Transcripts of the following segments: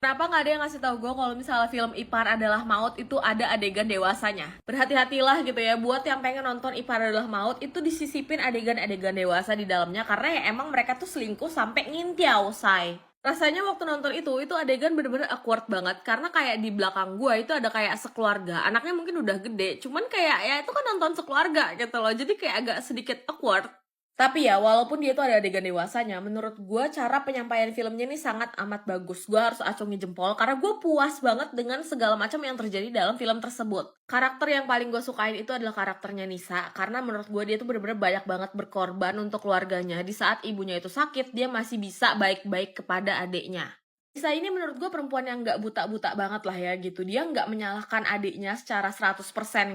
Kenapa nggak ada yang ngasih tahu gue kalau misalnya film Ipar Adalah Maut itu ada adegan dewasanya? Berhati-hatilah gitu ya, buat yang pengen nonton Ipar Adalah Maut itu disisipin adegan-adegan dewasa di dalamnya karena ya emang mereka tuh selingkuh sampai ngintiau, say. Rasanya waktu nonton itu adegan bener-bener awkward banget karena kayak di belakang gue itu ada kayak sekeluarga. Anaknya mungkin udah gede, cuman kayak ya itu kan nonton sekeluarga gitu loh. Jadi kayak agak sedikit awkward. Tapi ya, walaupun dia tuh ada adegan dewasanya, menurut gue cara penyampaian filmnya ini sangat amat bagus. Gue harus acungi jempol, karena gue puas banget dengan segala macam yang terjadi dalam film tersebut. Karakter yang paling gue sukain itu adalah karakternya Nisa, karena menurut gue dia tuh bener-bener banyak banget berkorban untuk keluarganya. Di saat ibunya itu sakit, dia masih bisa baik-baik kepada adiknya. Nisa ini menurut gue perempuan yang gak buta-buta banget lah ya gitu. Dia gak menyalahkan adiknya secara 100%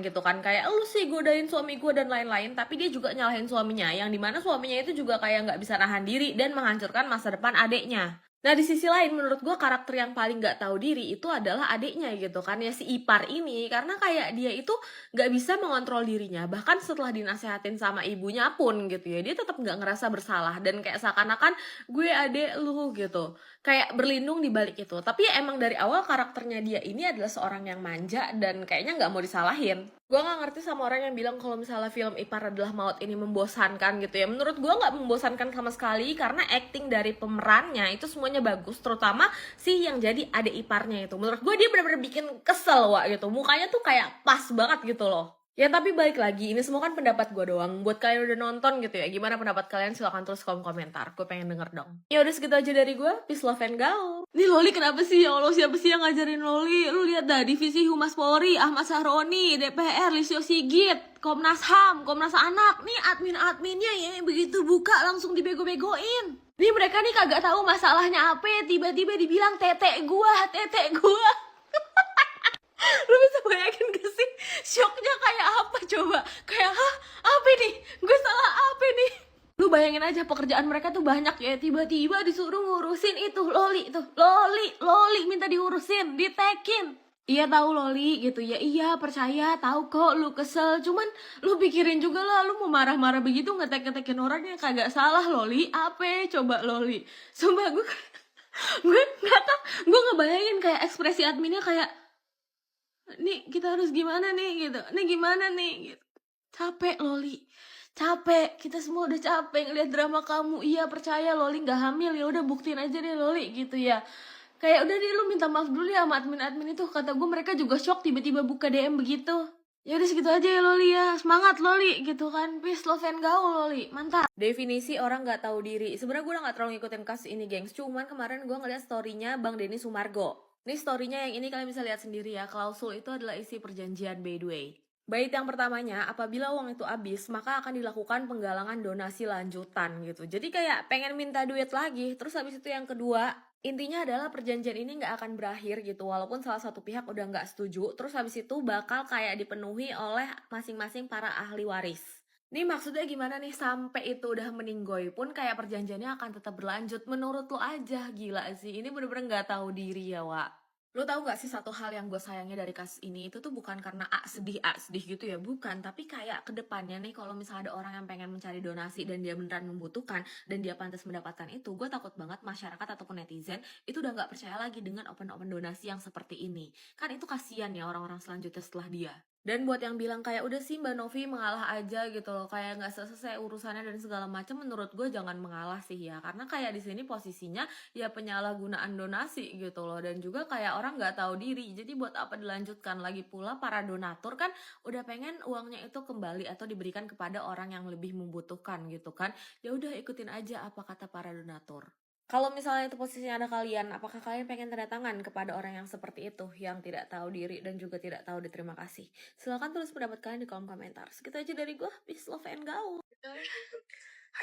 gitu kan. Kayak lu sih godain suami gue dan lain-lain. Tapi dia juga nyalahin suaminya. Yang dimana suaminya itu juga kayak gak bisa nahan diri dan menghancurkan masa depan adiknya. Nah di sisi lain menurut gue karakter yang paling gak tahu diri itu adalah adiknya gitu kan. Ya si Ipar ini. Karena kayak dia itu gak bisa mengontrol dirinya. Bahkan setelah dinasehatin sama ibunya pun gitu ya. Dia tetap gak ngerasa bersalah. Dan kayak seakan-akan gue adek lu gitu. Kayak berlindung di balik itu. Tapi ya emang dari awal karakternya dia ini adalah seorang yang manja dan kayaknya nggak mau disalahin. Gue nggak ngerti sama orang yang bilang kalau misalnya film Ipar Adalah Maut ini membosankan gitu ya. Menurut gue nggak membosankan sama sekali karena acting dari pemerannya itu semuanya bagus. Terutama si yang jadi adik iparnya itu. Menurut gue dia benar-benar bikin kesel wak gitu. Mukanya tuh kayak pas banget gitu loh. Ya tapi balik lagi, ini semua kan pendapat gue doang. Buat kalian udah nonton gitu ya, gimana pendapat kalian? Silahkan tulis kolom komentar, gue pengen denger dong. Ya udah segitu aja dari gue, peace, love, and go. Nih Loli kenapa sih? Ya Allah, siapa sih yang ngajarin Loli? Lu lihat dah, Divisi Humas Polri, Ahmad Sahroni, DPR, Lisio Sigit, Komnas HAM, Komnas Anak. Nih admin-adminnya ya begitu buka langsung dibego-begoin. Nih mereka nih kagak tahu masalahnya apa, tiba-tiba dibilang tetek gua. Lu bisa bayangin gak sih shocknya kayak apa coba? Kayak hah? Apa nih? Gue salah apa nih? Lu bayangin aja pekerjaan mereka tuh banyak ya. Tiba-tiba disuruh ngurusin itu Loli tuh. Loli minta diurusin, ditekin. Iya tahu Loli gitu ya. Iya percaya tahu kok lu kesel. Cuman lu pikirin juga lah, lu mau marah-marah begitu ngetek-ngetekin orang yang kagak salah Loli. Apa coba Loli? Sumpah gue nggak tau. Gue ngebayangin kayak ekspresi adminnya kayak nih kita harus gimana nih gitu, nih gimana nih gitu. Capek Loli, capek, kita semua udah capek ngeliat drama kamu. Iya percaya Loli nggak hamil, ya udah buktiin aja deh Loli gitu ya. Kayak udah deh lu minta maaf dulu ya sama admin itu. Kata gue mereka juga shock tiba-tiba buka DM begitu. Ya udah segitu aja ya Loli ya, semangat Loli gitu kan. Peace, love, and gaul Loli, mantap. Definisi orang nggak tahu diri. Sebenarnya gue udah nggak terlalu ngikutin kasus ini gengs, cuman kemarin gue ngeliat storynya Bang Denny Sumargo. Ini storynya yang ini kalian bisa lihat sendiri ya. Klausul itu adalah isi perjanjian by the way. Bait yang pertamanya, apabila uang itu habis, maka akan dilakukan penggalangan donasi lanjutan gitu. Jadi kayak pengen minta duit lagi. Terus habis itu yang kedua, intinya adalah perjanjian ini nggak akan berakhir gitu. Walaupun salah satu pihak udah nggak setuju. Terus habis itu bakal kayak dipenuhi oleh masing-masing para ahli waris. Nih maksudnya gimana nih, sampai itu udah meninggoy pun kayak perjanjiannya akan tetap berlanjut. Menurut lo aja, gila sih. Ini bener-bener gak tahu diri ya, Wak. Lo tahu gak sih satu hal yang gue sayangnya dari kasus ini itu tuh bukan karena A sedih gitu ya, bukan. Tapi kayak kedepannya nih kalau misalnya ada orang yang pengen mencari donasi dan dia beneran membutuhkan dan dia pantas mendapatkan itu, gue takut banget masyarakat ataupun netizen itu udah gak percaya lagi dengan open donasi yang seperti ini. Kan itu kasihan ya orang-orang selanjutnya setelah dia. Dan buat yang bilang kayak udah sih Mbak Novi mengalah aja gitu loh, kayak nggak selesai urusannya dan segala macam, menurut gue jangan mengalah sih ya, karena kayak di sini posisinya ya penyalahgunaan donasi gitu loh, dan juga kayak orang nggak tahu diri. Jadi buat apa dilanjutkan? Lagi pula para donatur kan udah pengen uangnya itu kembali atau diberikan kepada orang yang lebih membutuhkan gitu kan. Ya udah ikutin aja apa kata para donatur. Kalau misalnya itu posisinya ada kalian, apakah kalian pengen tanda tangan kepada orang yang seperti itu, yang tidak tahu diri dan juga tidak tahu diterima kasih? Silahkan tulis pendapat kalian di kolom komentar. Segitu aja dari gue, peace, love, and go.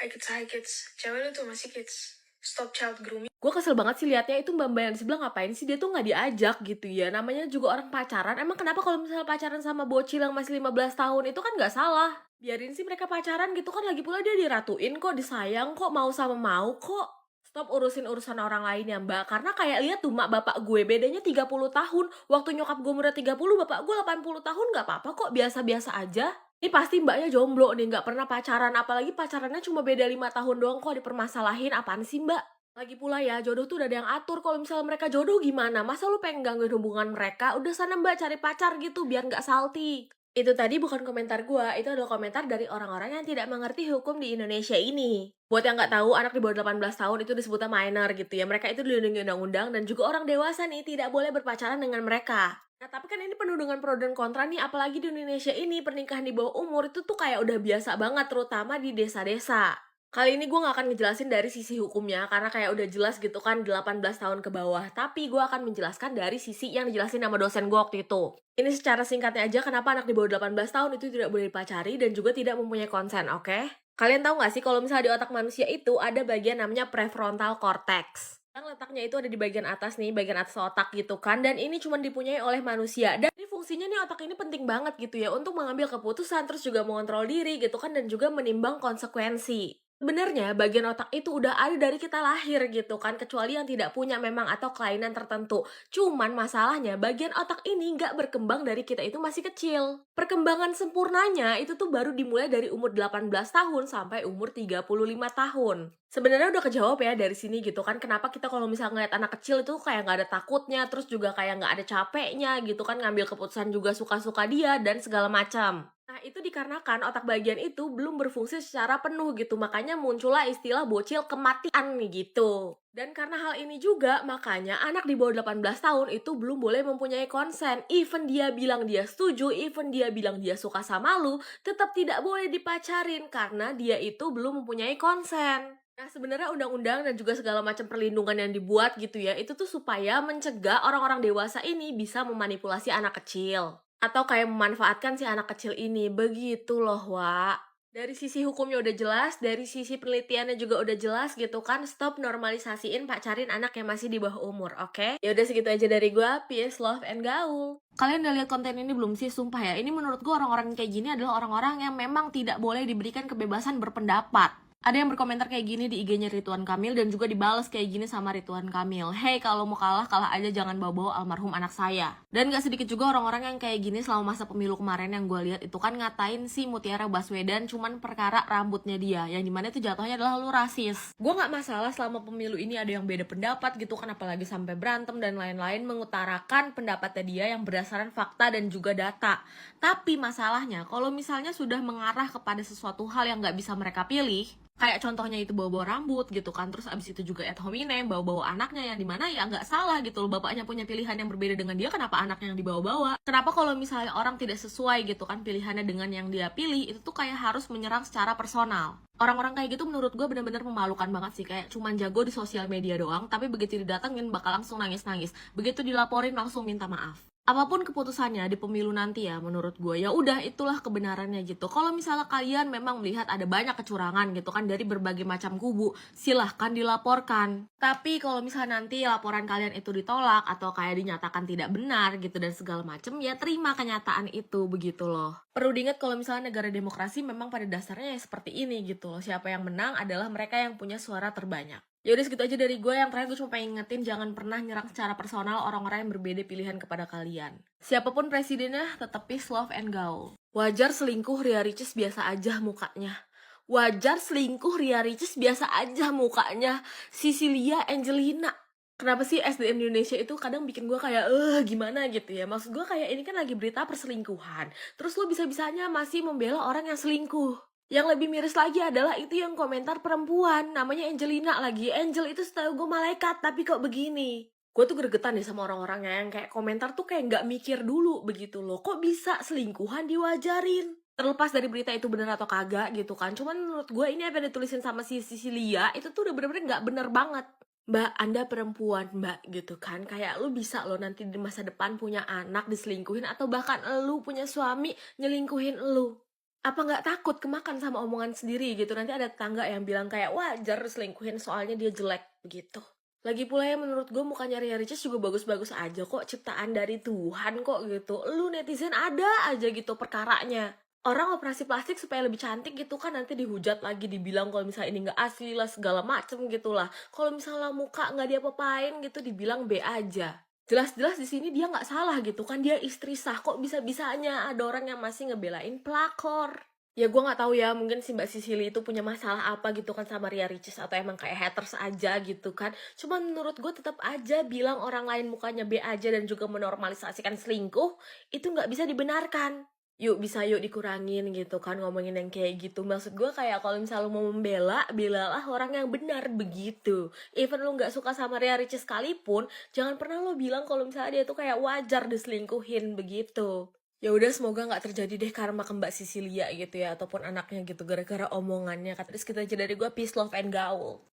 Hai kids, cewek lu tuh masih kids. Stop child grooming. Gue kesel banget sih liatnya, itu mbak-mbak yang di sebelah ngapain sih, dia tuh nggak diajak gitu ya. Namanya juga orang pacaran, emang kenapa kalau misalnya pacaran sama bocil yang masih 15 tahun itu kan nggak salah. Biarin sih mereka pacaran gitu kan, lagi pula dia diratuin kok, disayang kok, mau sama mau kok. Stop urusin urusan orang lain ya mbak, karena kayak lihat tuh mak bapak gue bedanya 30 tahun. Waktu nyokap gue udah 30, bapak gue 80 tahun, nggak apa-apa kok, biasa-biasa aja. Ini pasti mbaknya jomblo nih, nggak pernah pacaran, apalagi pacarannya cuma beda 5 tahun doang kok dipermasalahin, apaan sih mbak? Lagi pula ya, jodoh tuh udah ada yang atur. Kalau misalnya mereka jodoh gimana? Masa lu pengen gangguin hubungan mereka? Udah sana mbak cari pacar gitu biar nggak salty. Itu tadi bukan komentar gua, itu adalah komentar dari orang-orang yang tidak mengerti hukum di Indonesia ini. Buat yang nggak tahu, anak di bawah 18 tahun itu disebutnya minor gitu ya. Mereka itu dilindungi undang-undang dan juga orang dewasa nih tidak boleh berpacaran dengan mereka. Nah, tapi kan ini penuh dengan pro dan kontra nih, apalagi di Indonesia ini pernikahan di bawah umur itu tuh kayak udah biasa banget, terutama di desa-desa. Kali ini gue gak akan ngejelasin dari sisi hukumnya, karena kayak udah jelas gitu kan 18 tahun ke bawah. Tapi gue akan menjelaskan dari sisi yang dijelasin sama dosen gue waktu itu. Ini secara singkatnya aja kenapa anak di bawah 18 tahun itu tidak boleh dipacari dan juga tidak mempunyai konsen, oke? Kalian tahu gak sih kalau misalnya di otak manusia itu ada bagian namanya prefrontal cortex. Yang letaknya itu ada di bagian atas nih, bagian atas otak gitu kan. Dan ini cuma dipunyai oleh manusia. Dan ini fungsinya nih otak ini penting banget gitu ya untuk mengambil keputusan, terus juga mengontrol diri gitu kan, dan juga menimbang konsekuensi. Sebenarnya bagian otak itu udah ada dari kita lahir gitu kan, kecuali yang tidak punya memang atau kelainan tertentu. Cuman masalahnya bagian otak ini nggak berkembang dari kita itu masih kecil. Perkembangan sempurnanya itu tuh baru dimulai dari umur 18 tahun sampai umur 35 tahun. Sebenarnya udah kejawab ya dari sini gitu kan, kenapa kita kalau misalnya ngeliat anak kecil itu kayak nggak ada takutnya, terus juga kayak nggak ada capeknya gitu kan, ngambil keputusan juga suka-suka dia dan segala macam. Nah, itu dikarenakan otak bagian itu belum berfungsi secara penuh gitu, makanya muncullah istilah bocil kematian nih gitu. Dan karena hal ini juga, makanya anak di bawah 18 tahun itu belum boleh mempunyai konsen. Even dia bilang dia setuju, even dia bilang dia suka sama lu, tetap tidak boleh dipacarin karena dia itu belum mempunyai konsen. Nah, sebenarnya undang-undang dan juga segala macam perlindungan yang dibuat gitu ya, itu tuh supaya mencegah orang-orang dewasa ini bisa memanipulasi anak kecil. Atau kayak memanfaatkan si anak kecil ini, begitu loh, Wak. Dari sisi hukumnya udah jelas, dari sisi penelitiannya juga udah jelas gitu kan, stop normalisasiin pacarin anak yang masih di bawah umur, oke? Ya udah segitu aja dari gua, peace, love, and gaul. Kalian udah lihat konten ini belum sih? Sumpah ya, ini menurut gua orang-orang kayak gini adalah orang-orang yang memang tidak boleh diberikan kebebasan berpendapat. Ada yang berkomentar kayak gini di IG-nya Ridwan Kamil dan juga dibales kayak gini sama Ridwan Kamil. Hey, kalau mau kalah, kalah aja, jangan bawa-bawa almarhum anak saya. Dan gak sedikit juga orang-orang yang kayak gini selama masa pemilu kemarin yang gue lihat itu kan ngatain si Mutiara Baswedan cuman perkara rambutnya dia. Yang dimana itu jatuhnya adalah lu rasis. Gue gak masalah selama pemilu ini ada yang beda pendapat gitu kan, apalagi sampai berantem dan lain-lain, mengutarakan pendapatnya dia yang berdasarkan fakta dan juga data. Tapi masalahnya kalau misalnya sudah mengarah kepada sesuatu hal yang gak bisa mereka pilih, kayak contohnya itu bawa-bawa rambut gitu kan, terus abis itu juga ad hominem, bawa-bawa anaknya yang dimana ya nggak salah gitu loh, bapaknya punya pilihan yang berbeda dengan dia, kenapa anaknya yang dibawa-bawa? Kenapa kalau misalnya orang tidak sesuai gitu kan pilihannya dengan yang dia pilih, itu tuh kayak harus menyerang secara personal. Orang-orang kayak gitu menurut gue benar-benar memalukan banget sih, kayak cuman jago di sosial media doang, tapi begitu didatengin bakal langsung nangis-nangis, begitu dilaporin langsung minta maaf. Apapun keputusannya di pemilu nanti ya, menurut gue ya udah itulah kebenarannya gitu. Kalau misalnya kalian memang melihat ada banyak kecurangan gitu kan dari berbagai macam kubu, silahkan dilaporkan. Tapi kalau misalnya nanti laporan kalian itu ditolak atau kayak dinyatakan tidak benar gitu dan segala macam, ya terima kenyataan itu, begitu loh. Perlu diingat kalau misalnya negara demokrasi memang pada dasarnya ya seperti ini gitu loh. Siapa yang menang adalah mereka yang punya suara terbanyak. Ya udah segitu aja dari gue. Yang terakhir gue cuma pengen ingetin jangan pernah nyerang secara personal orang-orang yang berbeda pilihan kepada kalian. Siapapun presidennya, tetap peace, love, and gaul. Wajar selingkuh Ria Ricis biasa aja mukanya. Wajar selingkuh Ria Ricis biasa aja mukanya. Sisilia Angelina. Kenapa sih SDM di Indonesia itu kadang bikin gue kayak gimana gitu ya. Maksud gue kayak ini kan lagi berita perselingkuhan, terus lo bisa-bisanya masih membela orang yang selingkuh. Yang lebih miris lagi adalah itu yang komentar perempuan, namanya Angelina lagi. Angel itu setahu gue malaikat, tapi kok begini? Gue tuh gregetan deh sama orang-orangnya yang kayak komentar tuh kayak nggak mikir dulu begitu loh. Kok bisa selingkuhan diwajarin? Terlepas dari berita itu bener atau kagak gitu kan. Cuman menurut gue ini apa yang ditulisin sama si Sisilia itu tuh udah bener-bener nggak bener banget. Mbak, Anda perempuan, Mbak, gitu kan. Kayak lu bisa loh nanti di masa depan punya anak diselingkuhin, atau bahkan lu punya suami nyelingkuhin lu. Apa nggak takut kemakan sama omongan sendiri gitu? Nanti ada tetangga yang bilang kayak wajar selingkuhin soalnya dia jelek begitu. Lagi pula ya menurut gue mukanya Ria Ricis juga bagus-bagus aja kok, ciptaan dari Tuhan kok gitu. Lu netizen ada aja gitu perkaranya. Orang operasi plastik supaya lebih cantik gitu kan, nanti dihujat lagi, dibilang kalau misalnya ini nggak asli lah segala macem gitu lah. Kalau misalnya muka nggak diapa-apain gitu dibilang B aja. Jelas-jelas di sini dia nggak salah gitu kan, dia istri sah, kok bisa-bisanya ada orang yang masih ngebelain pelakor. Ya gue nggak tahu ya, mungkin si Mbak Sisili itu punya masalah apa gitu kan sama Ria Ricis atau emang kayak haters aja gitu kan. Cuman menurut gue tetap aja bilang orang lain mukanya B aja dan juga menormalisasikan selingkuh itu nggak bisa dibenarkan. Yuk bisa yuk dikurangin gitu kan ngomongin yang kayak gitu. Maksud gue kayak kalau misalnya lu mau membela, belalah orang yang benar begitu. Even lu nggak suka sama Ria Ricis sekalipun, jangan pernah lo bilang kalau misalnya dia tuh kayak wajar diselingkuhin begitu. Ya udah semoga nggak terjadi deh karma ke Mbak Sisilia gitu ya ataupun anaknya gitu gara-gara omongannya. Kata Rizky tadi dari gue peace love and gaul.